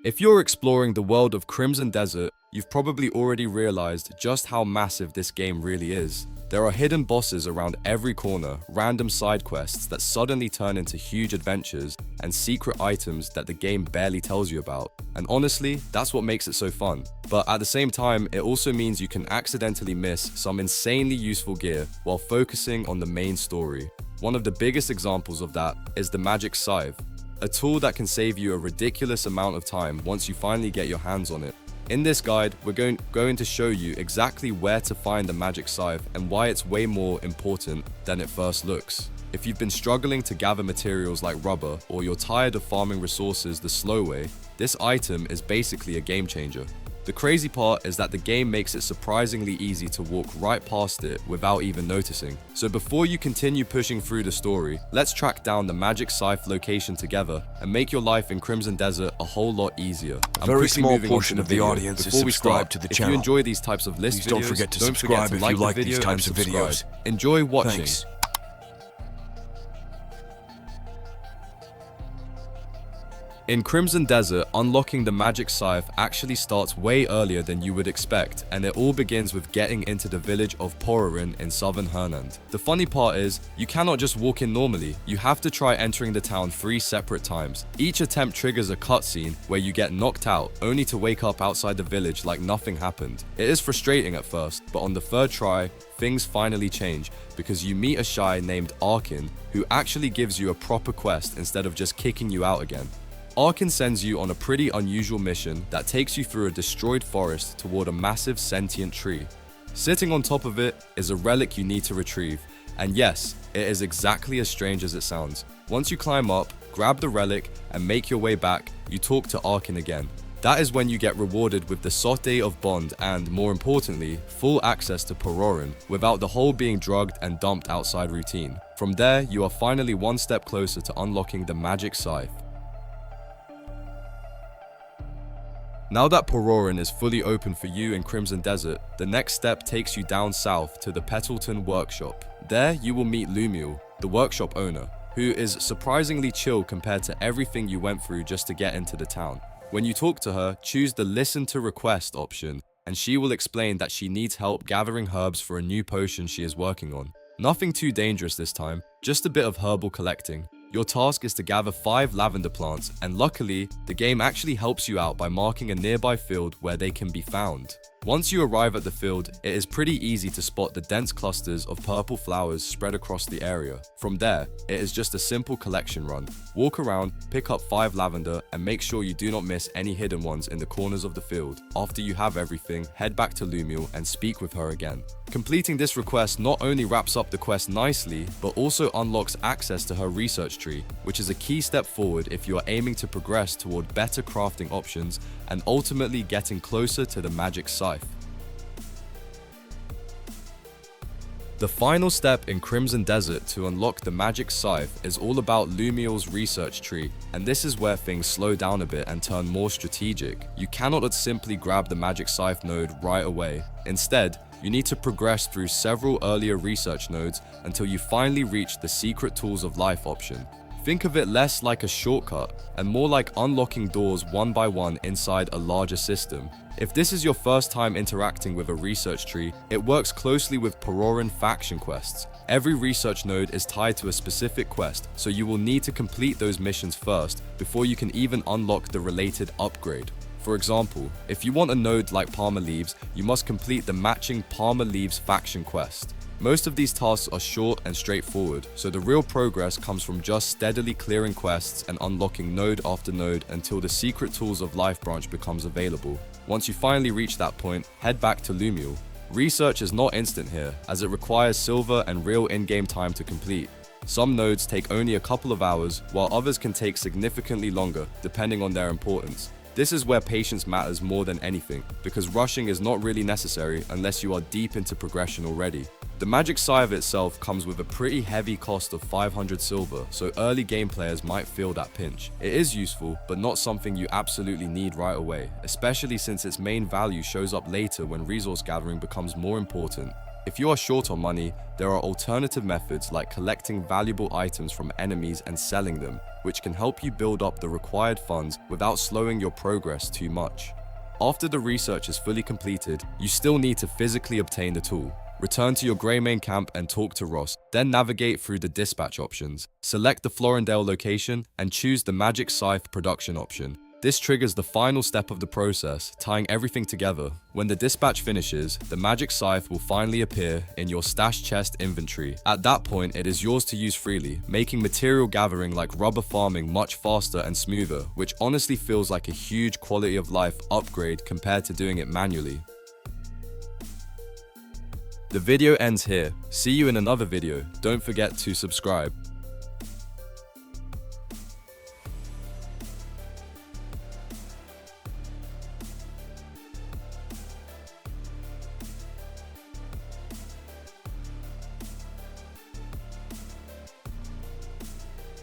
If you're exploring the world of Crimson Desert, you've probably already realized just how massive this game really is. There are hidden bosses around every corner, random side quests that suddenly turn into huge adventures, and secret items that the game barely tells you about. And honestly, that's what makes it so fun. But at the same time, it also means you can accidentally miss some insanely useful gear while focusing on the main story. One of the biggest examples of that is the Magic Scythe, a tool that can save you a ridiculous amount of time once you finally get your hands on it. In this guide, we're going to show you exactly where to find the Magic Scythe and why it's way more important than it first looks. If you've been struggling to gather materials like rubber, or you're tired of farming resources the slow way, this item is basically a game changer. The crazy part is that the game makes it surprisingly easy to walk right past it without even noticing. So before you continue pushing through the story, let's track down the Magic Scythe location together and make your life in Crimson Desert a whole lot easier. A very small portion of the audience is subscribed to the channel. If you enjoy these types of list videos, don't forget to subscribe if you like these types of videos. Enjoy watching. Thanks. In Crimson Desert, unlocking the Magic Scythe actually starts way earlier than you would expect, and it all begins with getting into the village of Porerin in southern Hernand. The funny part is, you cannot just walk in normally, you have to try entering the town 3 separate times. Each attempt triggers a cutscene where you get knocked out, only to wake up outside the village like nothing happened. It is frustrating at first, but on the 3rd try, things finally change, because you meet a shy named Arkin, who actually gives you a proper quest instead of just kicking you out again. Arkin sends you on a pretty unusual mission that takes you through a destroyed forest toward a massive sentient tree. Sitting on top of it is a relic you need to retrieve, and yes, it is exactly as strange as it sounds. Once you climb up, grab the relic, and make your way back, you talk to Arkin again. That is when you get rewarded with the Sauté of Bond and, more importantly, full access to Porerin, without the whole being drugged and dumped outside routine. From there, you are finally one step closer to unlocking the Magic Scythe. Now that Porerin is fully open for you in Crimson Desert, the next step takes you down south to the Petalton workshop. There you will meet Lumiel, the workshop owner, who is surprisingly chill compared to everything you went through just to get into the town. When you talk to her, choose the Listen to Request option, and she will explain that she needs help gathering herbs for a new potion she is working on. Nothing too dangerous this time, just a bit of herbal collecting. Your task is to gather 5 lavender plants, and luckily, the game actually helps you out by marking a nearby field where they can be found. Once you arrive at the field, it is pretty easy to spot the dense clusters of purple flowers spread across the area. From there, it is just a simple collection run. Walk around, pick up 5 lavender, and make sure you do not miss any hidden ones in the corners of the field. After you have everything, head back to Lumiel and speak with her again. Completing this request not only wraps up the quest nicely, but also unlocks access to her research tree, which is a key step forward if you are aiming to progress toward better crafting options and ultimately getting closer to the Magic Scythe. The final step in Crimson Desert to unlock the Magic Scythe is all about Lumiel's research tree, and this is where things slow down a bit and turn more strategic. You cannot simply grab the Magic Scythe node right away. Instead, you need to progress through several earlier research nodes until you finally reach the Secret Tools of Life option. Think of it less like a shortcut and more like unlocking doors one by one inside a larger system. If this is your first time interacting with a research tree, it works closely with Porerin faction quests. Every research node is tied to a specific quest, so you will need to complete those missions first before you can even unlock the related upgrade. For example, if you want a node like Palmer Leaves, you must complete the matching Palmer Leaves faction quest. Most of these tasks are short and straightforward, so the real progress comes from just steadily clearing quests and unlocking node after node until the Secret Tools of Life branch becomes available. Once you finally reach that point, head back to Lumiel. Research is not instant here, as it requires silver and real in-game time to complete. Some nodes take only a couple of hours, while others can take significantly longer, depending on their importance. This is where patience matters more than anything, because rushing is not really necessary unless you are deep into progression already. The Magic Scythe itself comes with a pretty heavy cost of 500 silver, so early game players might feel that pinch. It is useful, but not something you absolutely need right away, especially since its main value shows up later when resource gathering becomes more important. If you are short on money, there are alternative methods like collecting valuable items from enemies and selling them, which can help you build up the required funds without slowing your progress too much. After the research is fully completed, you still need to physically obtain the tool. Return to your Greymane camp and talk to Ross, then navigate through the dispatch options. Select the Florindale location and choose the Magic Scythe production option. This triggers the final step of the process, tying everything together. When the dispatch finishes, the Magic Scythe will finally appear in your stash chest inventory. At that point, it is yours to use freely, making material gathering like rubber farming much faster and smoother, which honestly feels like a huge quality of life upgrade compared to doing it manually. The video ends here. See you in another video. Don't forget to subscribe.